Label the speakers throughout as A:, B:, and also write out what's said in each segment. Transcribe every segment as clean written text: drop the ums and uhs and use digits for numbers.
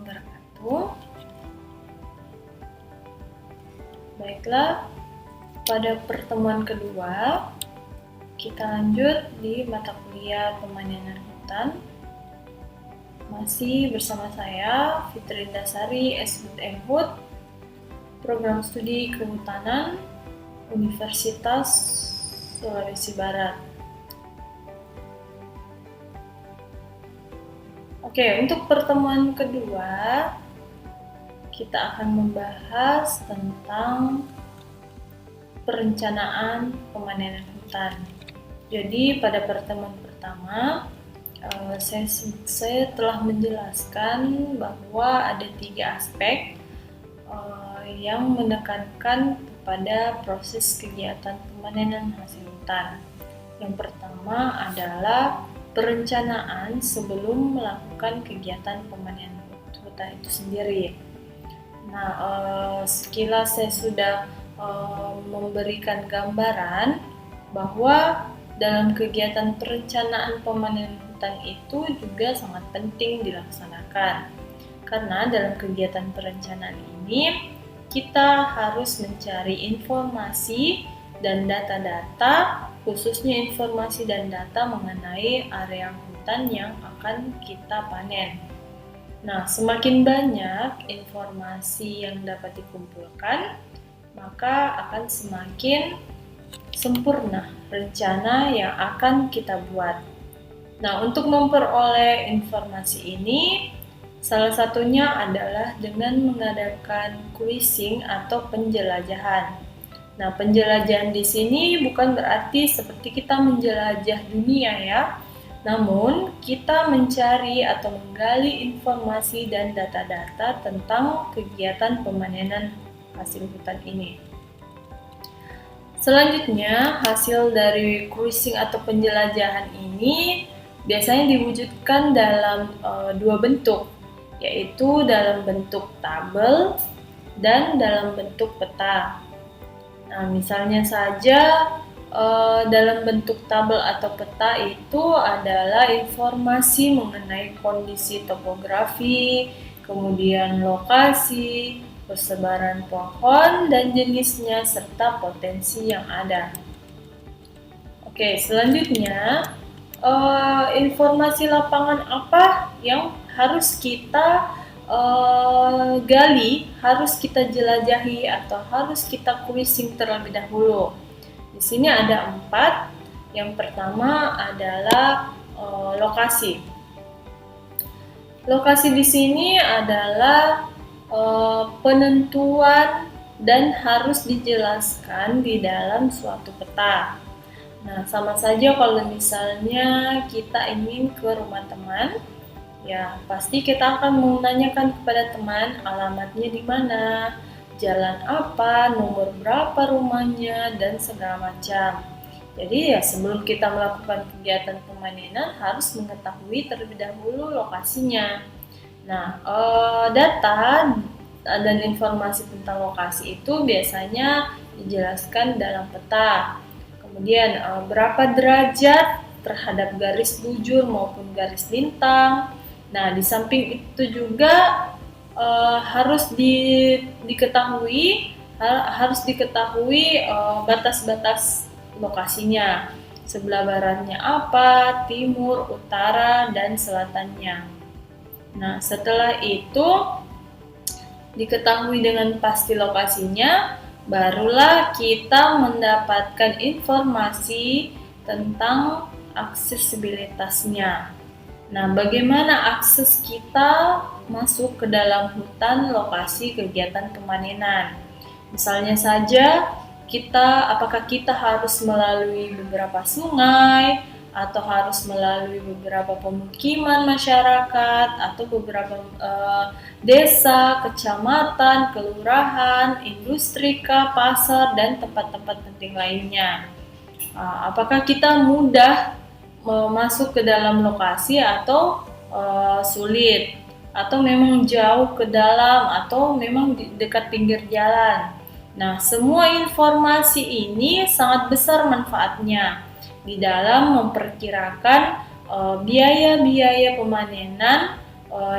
A: wabarakatuh. Baiklah, pada pertemuan kedua kita lanjut di mata kuliah pemanenan hutan. Masih bersama saya Fitri Dasari SBM Program Studi Kehutanan Universitas Sulawesi Barat. Oke, untuk pertemuan kedua kita akan membahas tentang perencanaan pemanenan hutan. Jadi pada pertemuan pertama saya telah menjelaskan bahwa ada 3 aspek yang menekankan kepada proses kegiatan pemanenan hasil hutan. Yang pertama adalah perencanaan sebelum melakukan kegiatan pemanenan hutan itu sendiri. Nah, sekilas saya sudah memberikan gambaran bahwa dalam kegiatan perencanaan pemanenan hutan itu juga sangat penting dilaksanakan. Karena dalam kegiatan perencanaan ini kita harus mencari informasi dan data-data, khususnya informasi dan data mengenai area hutan yang akan kita panen. Nah, semakin banyak informasi yang dapat dikumpulkan, maka akan semakin sempurna rencana yang akan kita buat. Nah, untuk memperoleh informasi ini, salah satunya adalah dengan mengadakan cruising atau penjelajahan. Nah, penjelajahan di sini bukan berarti seperti kita menjelajah dunia ya, namun kita mencari atau menggali informasi dan data-data tentang kegiatan pemanenan hasil hutan ini. Selanjutnya, hasil dari cruising atau penjelajahan ini biasanya diwujudkan dalam 2 bentuk, yaitu dalam bentuk tabel dan dalam bentuk peta. Nah, misalnya saja dalam bentuk tabel atau peta itu adalah informasi mengenai kondisi topografi, kemudian lokasi, persebaran pohon dan jenisnya, serta potensi yang ada. Oke, selanjutnya informasi lapangan apa yang harus kita gali, harus kita jelajahi atau harus kita cruising terlebih dahulu. Di sini ada 4. Yang pertama adalah lokasi. Lokasi di sini adalah penentuan dan harus dijelaskan di dalam suatu peta. Nah, sama saja kalau misalnya kita ingin ke rumah teman, ya pasti kita akan menanyakan kepada teman alamatnya di mana, jalan apa, nomor berapa rumahnya, dan segala macam. Jadi ya sebelum kita melakukan kegiatan pemanenan harus mengetahui terlebih dahulu lokasinya. Nah, data dan informasi tentang lokasi itu biasanya dijelaskan dalam peta. Kemudian berapa derajat terhadap garis bujur maupun garis lintang. Nah, di samping itu juga harus diketahui batas-batas lokasinya. Sebelah baratnya apa, timur, utara, dan selatannya. Nah, setelah itu diketahui dengan pasti lokasinya, barulah kita mendapatkan informasi tentang aksesibilitasnya. Nah, bagaimana akses kita masuk ke dalam hutan lokasi kegiatan pemanenan? Misalnya saja, apakah kita harus melalui beberapa sungai, atau harus melalui beberapa pemukiman masyarakat, atau beberapa desa, kecamatan, kelurahan, industri, pasar, dan tempat-tempat penting lainnya. Apakah kita mudah masuk ke dalam lokasi atau sulit, atau memang jauh ke dalam, atau memang di dekat pinggir jalan? Nah, semua informasi ini sangat besar manfaatnya di dalam memperkirakan biaya-biaya pemanenan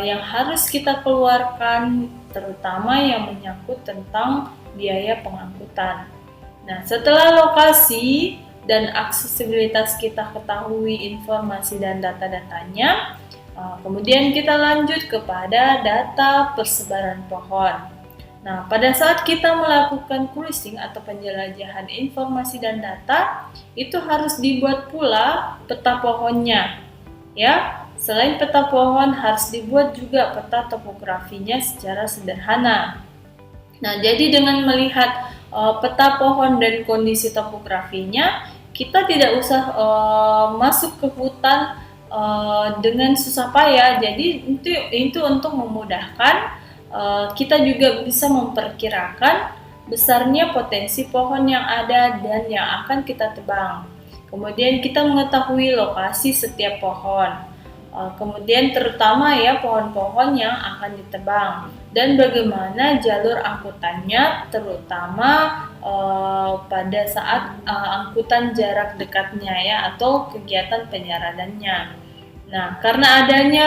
A: yang harus kita keluarkan, terutama yang menyangkut tentang biaya pengangkutan. Nah, setelah lokasi dan aksesibilitas kita ketahui informasi dan data-datanya, kemudian kita lanjut kepada data persebaran pohon. Nah, pada saat kita melakukan cruising atau penjelajahan informasi dan data, itu harus dibuat pula peta pohonnya. Ya, selain peta pohon harus dibuat juga peta topografinya secara sederhana. Nah, jadi dengan melihat peta pohon dan kondisi topografinya, kita tidak usah masuk ke hutan dengan susah payah. Jadi itu untuk memudahkan kita juga bisa memperkirakan besarnya potensi pohon yang ada dan yang akan kita tebang. Kemudian kita mengetahui lokasi setiap pohon. Kemudian terutama ya pohon-pohon yang akan ditebang dan bagaimana jalur angkutannya, terutama pada saat angkutan jarak dekatnya ya atau kegiatan penyaradannya. Nah, karena adanya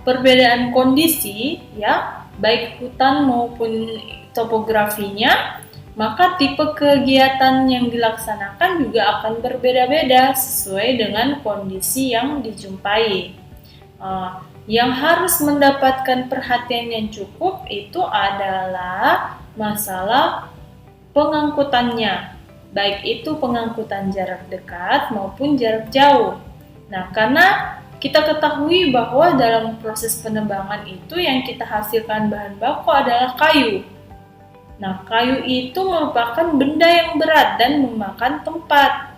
A: perbedaan kondisi ya, baik hutan maupun topografinya, maka tipe kegiatan yang dilaksanakan juga akan berbeda-beda sesuai dengan kondisi yang dijumpai. Yang harus mendapatkan perhatian yang cukup itu adalah masalah pengangkutannya, baik itu pengangkutan jarak dekat maupun jarak jauh. Nah, karena kita ketahui bahwa dalam proses penebangan itu yang kita hasilkan bahan baku adalah kayu. Nah, kayu itu merupakan benda yang berat dan memakan tempat.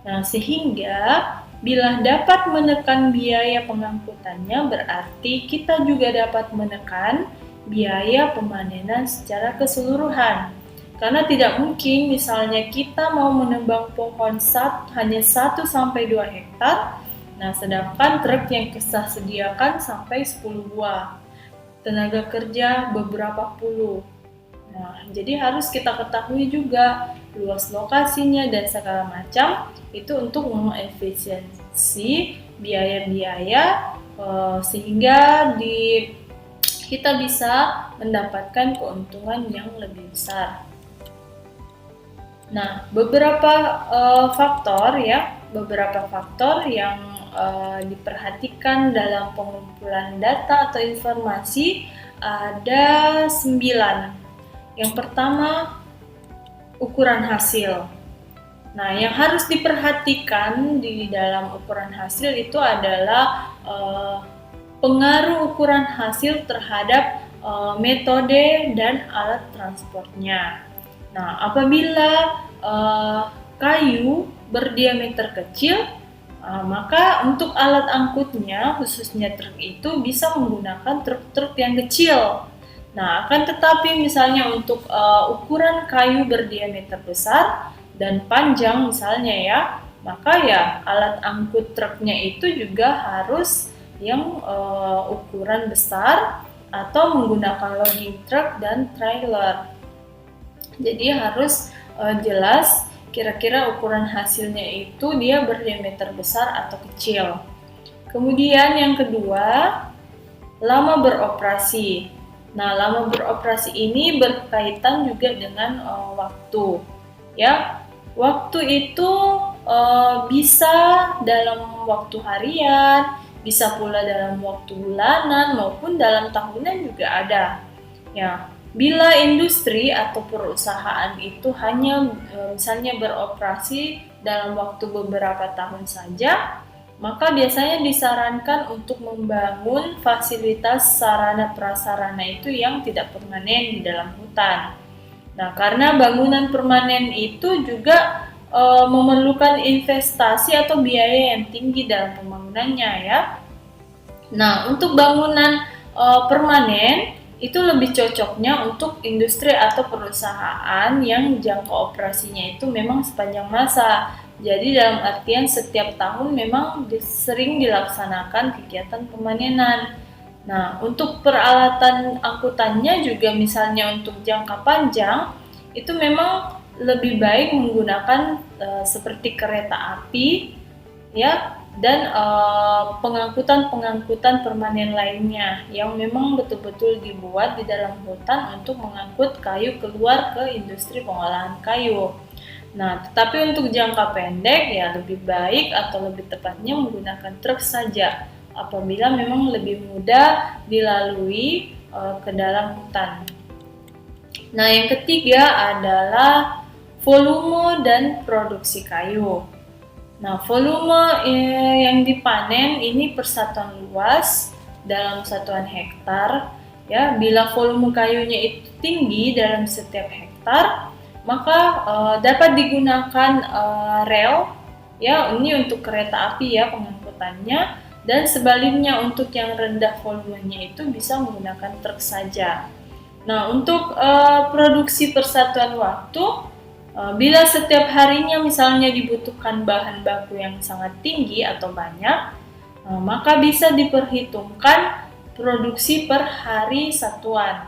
A: Nah, sehingga bila dapat menekan biaya pengangkutannya, berarti kita juga dapat menekan biaya pemanenan secara keseluruhan. Karena tidak mungkin misalnya kita mau menebang pohon hanya 1-2 hektar, nah sedangkan truk yang kita sediakan sampai 10 buah, tenaga kerja beberapa puluh. Nah, jadi harus kita ketahui juga luas lokasinya dan segala macam itu untuk mengefisiensi biaya-biaya sehingga kita bisa mendapatkan keuntungan yang lebih besar. Nah, beberapa faktor yang diperhatikan dalam pengumpulan data atau informasi ada 9. Yang pertama, ukuran hasil. Nah, yang harus diperhatikan di dalam ukuran hasil itu adalah pengaruh ukuran hasil terhadap metode dan alat transportnya. Nah, apabila kayu berdiameter kecil, maka untuk alat angkutnya, khususnya truk itu bisa menggunakan truk-truk yang kecil. Nah, akan tetapi misalnya untuk ukuran kayu berdiameter besar dan panjang misalnya ya, maka ya alat angkut truknya itu juga harus yang ukuran besar atau menggunakan loading truck dan trailer. Jadi harus jelas kira-kira ukuran hasilnya itu dia berdiameter besar atau kecil. Kemudian yang kedua, lama beroperasi. Nah, lama beroperasi ini berkaitan juga dengan waktu. Ya, waktu itu bisa dalam waktu harian, bisa pula dalam waktu bulanan maupun dalam tahunan juga ada. Ya, bila industri atau perusahaan itu hanya misalnya beroperasi dalam waktu beberapa tahun saja, maka biasanya disarankan untuk membangun fasilitas sarana prasarana itu yang tidak permanen di dalam hutan. Nah, karena bangunan permanen itu juga memerlukan investasi atau biaya yang tinggi dalam pembangunannya ya. Nah, untuk bangunan permanen itu lebih cocoknya untuk industri atau perusahaan yang jangka operasinya itu memang sepanjang masa. Jadi dalam artian setiap tahun memang sering dilaksanakan kegiatan pemanenan. Nah, untuk peralatan angkutannya juga misalnya untuk jangka panjang itu memang lebih baik menggunakan seperti kereta api ya, dan pengangkutan permanen lainnya yang memang betul-betul dibuat di dalam hutan untuk mengangkut kayu keluar ke industri pengolahan kayu. Nah, tetapi untuk jangka pendek ya lebih baik atau lebih tepatnya menggunakan truk saja apabila memang lebih mudah dilalui ke dalam hutan. Nah, yang ketiga adalah volume dan produksi kayu. Nah, volume yang dipanen ini persatuan luas dalam satuan hektar. Ya, bila volume kayunya itu tinggi dalam setiap hektar, maka dapat digunakan rel. Ya, ini untuk kereta api ya pengangkutannya. Dan sebaliknya untuk yang rendah volumenya itu bisa menggunakan truk saja. Nah, untuk produksi persatuan waktu, bila setiap harinya misalnya dibutuhkan bahan baku yang sangat tinggi atau banyak, maka bisa diperhitungkan produksi per hari satuan.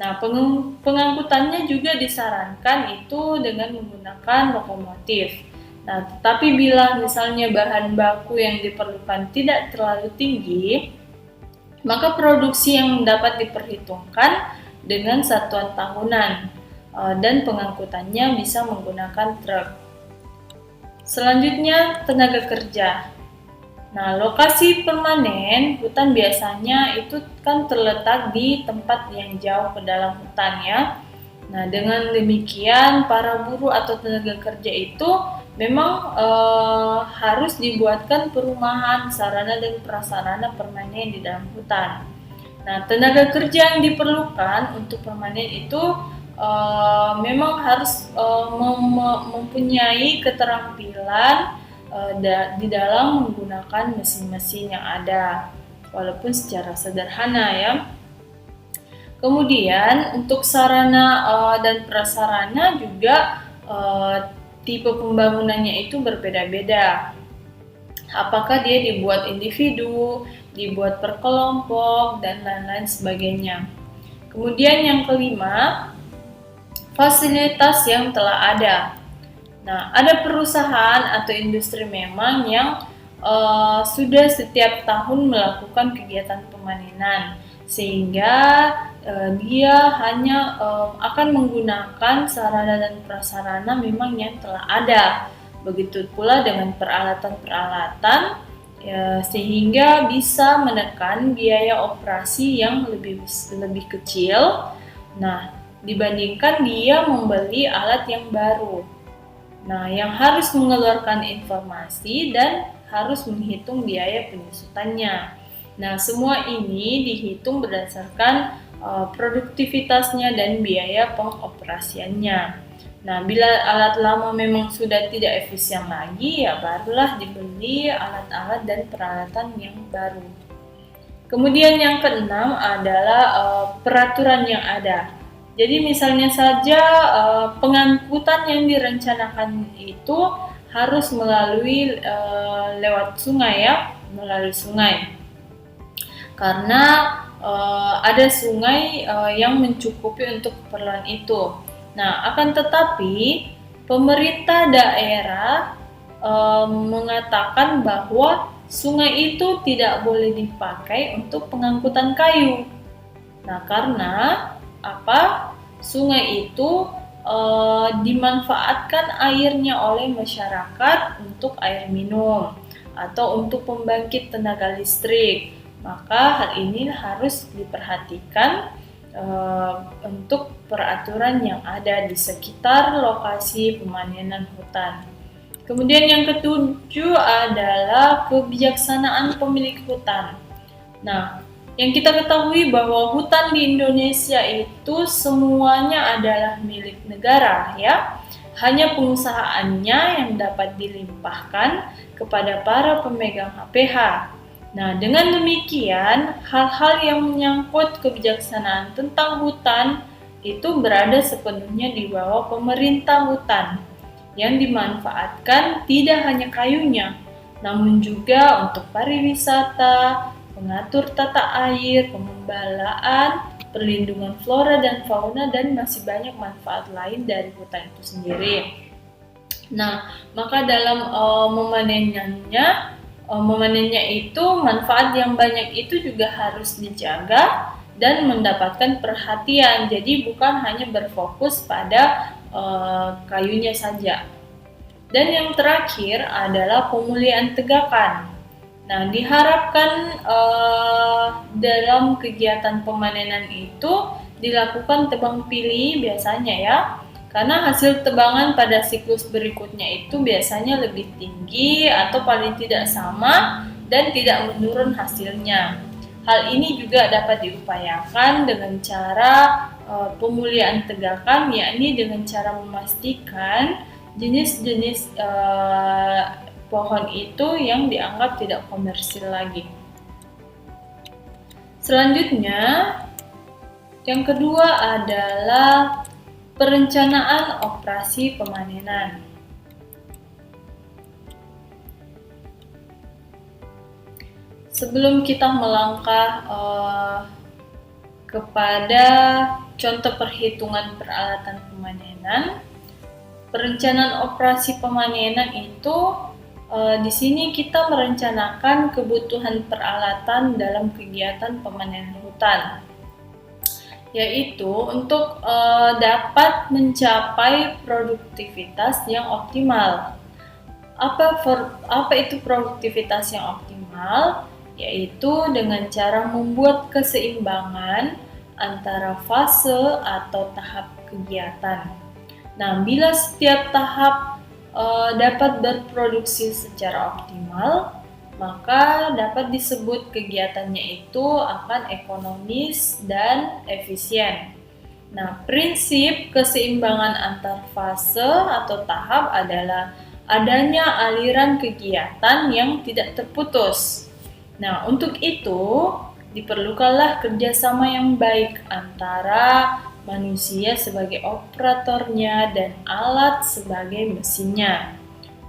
A: Nah, pengangkutannya juga disarankan itu dengan menggunakan lokomotif. Nah, tetapi bila misalnya bahan baku yang diperlukan tidak terlalu tinggi, maka produksi yang dapat diperhitungkan dengan satuan tahunan dan pengangkutannya bisa menggunakan truk. Selanjutnya, tenaga kerja. Nah, lokasi permanen hutan biasanya itu kan terletak di tempat yang jauh ke dalam hutan ya. Nah, dengan demikian para buruh atau tenaga kerja itu memang harus dibuatkan perumahan, sarana dan prasarana permanen di dalam hutan. Nah, tenaga kerja yang diperlukan untuk permanen itu memang harus mempunyai keterampilan di dalam menggunakan mesin-mesin yang ada, walaupun secara sederhana ya. Kemudian untuk sarana dan prasarana juga tipe pembangunannya itu berbeda-beda. Apakah dia dibuat individu, dibuat per kelompok, dan lain-lain sebagainya. Kemudian yang kelima, fasilitas yang telah ada. Nah, ada perusahaan atau industri memang yang sudah setiap tahun melakukan kegiatan pemanenan, sehingga dia hanya akan menggunakan sarana dan prasarana memang yang telah ada. Begitu pula dengan peralatan-peralatan, sehingga bisa menekan biaya operasi yang lebih kecil. Nah, dibandingkan dia membeli alat yang baru. Nah, yang harus mengeluarkan informasi dan harus menghitung biaya penyusutannya. Nah, semua ini dihitung berdasarkan produktivitasnya dan biaya pengoperasiannya. Nah, bila alat lama memang sudah tidak efisien lagi, ya barulah dibeli alat-alat dan peralatan yang baru. Kemudian yang keenam adalah peraturan yang ada. Jadi misalnya saja pengangkutan yang direncanakan itu harus melalui lewat sungai ya, melalui sungai. Karena ada sungai yang mencukupi untuk keperluan itu. Nah, akan tetapi pemerintah daerah mengatakan bahwa sungai itu tidak boleh dipakai untuk pengangkutan kayu. Nah, karena apa? Sungai itu dimanfaatkan airnya oleh masyarakat untuk air minum atau untuk pembangkit tenaga listrik. Maka hal ini harus diperhatikan untuk peraturan yang ada di sekitar lokasi pemanenan hutan. Kemudian yang ketujuh adalah kebijaksanaan pemilik hutan. Nah, yang kita ketahui bahwa hutan di Indonesia itu semuanya adalah milik negara ya. Hanya pengusahaannya yang dapat dilimpahkan kepada para pemegang HPH. Nah, dengan demikian, hal-hal yang menyangkut kebijaksanaan tentang hutan itu berada sepenuhnya di bawah pemerintah hutan yang dimanfaatkan tidak hanya kayunya, namun juga untuk pariwisata, mengatur tata air, pengembalaan, perlindungan flora dan fauna, dan masih banyak manfaat lain dari hutan itu sendiri. Nah, maka dalam memanenannya memanennya itu manfaat yang banyak itu juga harus dijaga dan mendapatkan perhatian. Jadi bukan hanya berfokus pada kayunya saja. Dan yang terakhir adalah pemulihan tegakan. Nah, diharapkan dalam kegiatan pemanenan itu dilakukan tebang pilih biasanya ya, karena hasil tebangan pada siklus berikutnya itu biasanya lebih tinggi atau paling tidak sama dan tidak menurun hasilnya. Hal ini juga dapat diupayakan dengan cara pemulihan tegakan, yakni dengan cara memastikan jenis-jenis pohon itu yang dianggap tidak komersil lagi. Selanjutnya, yang kedua adalah perencanaan operasi pemanenan. Sebelum kita melangkah kepada contoh perhitungan peralatan pemanenan, perencanaan operasi pemanenan itu di sini kita merencanakan kebutuhan peralatan dalam kegiatan pemanenan hutan, yaitu untuk dapat mencapai produktivitas yang optimal. Apa itu produktivitas yang optimal? Yaitu dengan cara membuat keseimbangan antara fase atau tahap kegiatan. Nah, bila setiap tahap dapat berproduksi secara optimal, maka dapat disebut kegiatannya itu akan ekonomis dan efisien. Nah, prinsip keseimbangan antar fase atau tahap adalah adanya aliran kegiatan yang tidak terputus. Nah, untuk itu diperlukanlah kerjasama yang baik antara manusia sebagai operatornya dan alat sebagai mesinnya.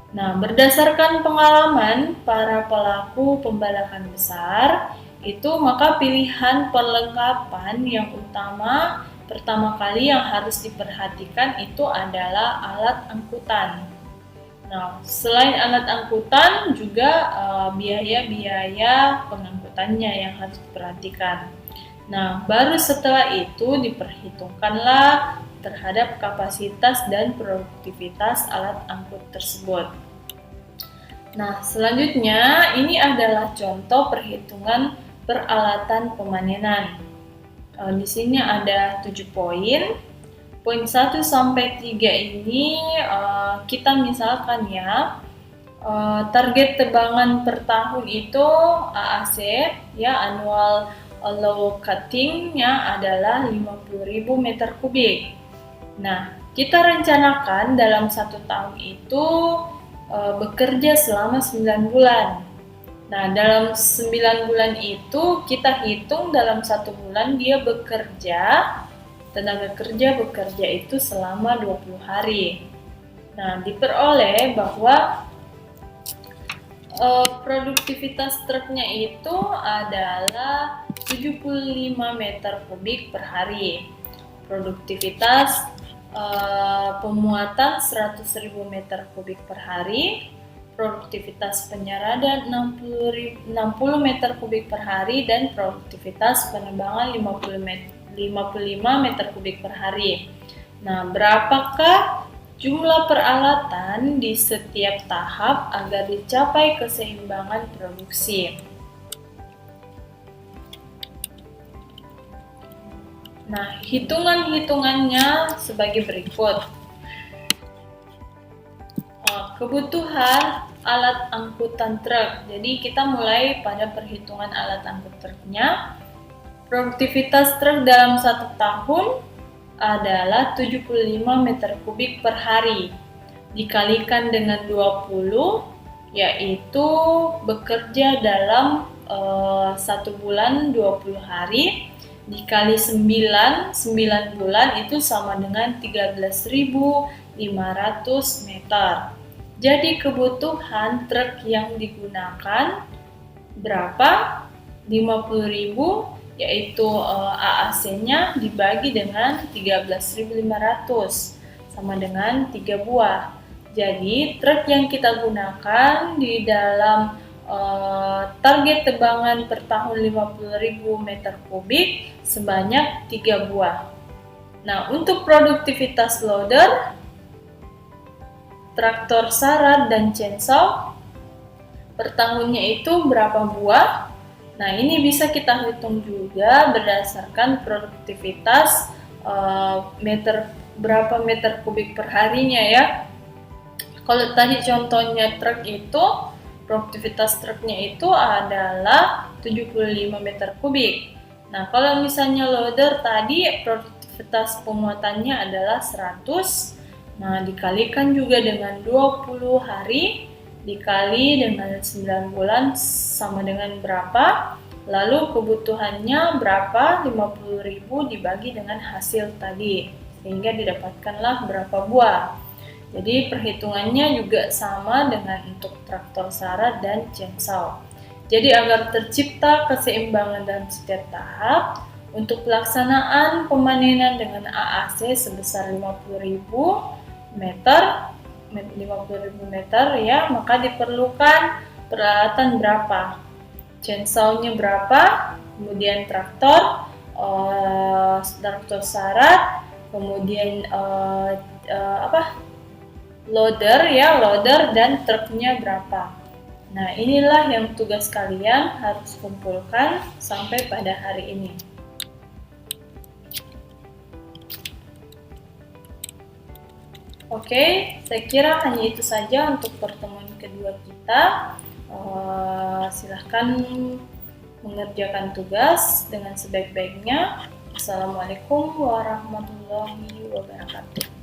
A: Nah, berdasarkan pengalaman para pelaku pembalakan besar, itu maka pilihan perlengkapan yang pertama kali yang harus diperhatikan itu adalah alat angkutan. Nah, selain alat angkutan juga biaya-biaya pengangkutannya yang harus diperhatikan. Nah, baru setelah itu diperhitungkanlah terhadap kapasitas dan produktivitas alat angkut tersebut. Nah, selanjutnya ini adalah contoh perhitungan peralatan pemanenan. Di sini ada 7 poin. Poin 1 sampai 3 ini kita misalkan ya, target tebangan per tahun itu AAC ya, annual allow cutting-nya adalah 50.000 meter kubik. Nah, kita rencanakan dalam 1 tahun itu bekerja selama 9 bulan. Nah, dalam 9 bulan itu kita hitung dalam 1 bulan dia tenaga kerja bekerja itu selama 20 hari. Nah, diperoleh bahwa produktivitas truknya itu adalah 75 meter kubik per hari. Produktivitas pemuatan 100.000 meter kubik per hari. Produktivitas penyeradan 60 meter kubik per hari dan produktivitas penerbangan 55 meter kubik per hari. Nah, berapakah jumlah peralatan di setiap tahap agar dicapai keseimbangan produksi? Nah, hitungan-hitungannya sebagai berikut. Kebutuhan alat angkutan truk. Jadi kita mulai pada perhitungan alat angkut truknya. Produktivitas truk dalam 1 tahun adalah 75 meter kubik per hari. Dikalikan dengan 20, yaitu bekerja dalam 1 bulan 20 hari. Dikali 9 bulan itu sama dengan 13.500 meter. Jadi kebutuhan truk yang digunakan berapa? 50.000, yaitu AAC-nya dibagi dengan 13.500 sama dengan 3 buah. Jadi truk yang kita gunakan di dalam target tebangan per tahun 50.000 meter kubik sebanyak 3 buah. Nah, untuk produktivitas loader, traktor sarat dan chainsaw per tahunnya itu berapa buah? Nah, ini bisa kita hitung juga berdasarkan produktivitas berapa meter kubik per harinya ya. Kalau tadi contohnya truk itu, produktivitas truknya itu adalah 75 meter kubik. Nah, kalau misalnya loader tadi produktivitas pemuatannya adalah 100. Nah, dikalikan juga dengan 20 hari dikali dengan 9 bulan sama dengan berapa? Lalu kebutuhannya berapa? 50.000 dibagi dengan hasil tadi, sehingga didapatkanlah berapa buah. Jadi perhitungannya juga sama dengan untuk traktor sarat dan chainsaw. Jadi agar tercipta keseimbangan dalam setiap tahap, untuk pelaksanaan pemanenan dengan AAC sebesar 50.000 meter ya, maka diperlukan peralatan berapa? Chainsaw-nya berapa? Kemudian traktor sarat, kemudian loader dan truknya berapa. Nah, inilah yang tugas kalian harus kumpulkan sampai pada hari ini. Oke, saya kira hanya itu saja untuk pertemuan kedua kita. Silahkan mengerjakan tugas dengan sebaik-baiknya. Assalamualaikum warahmatullahi wabarakatuh.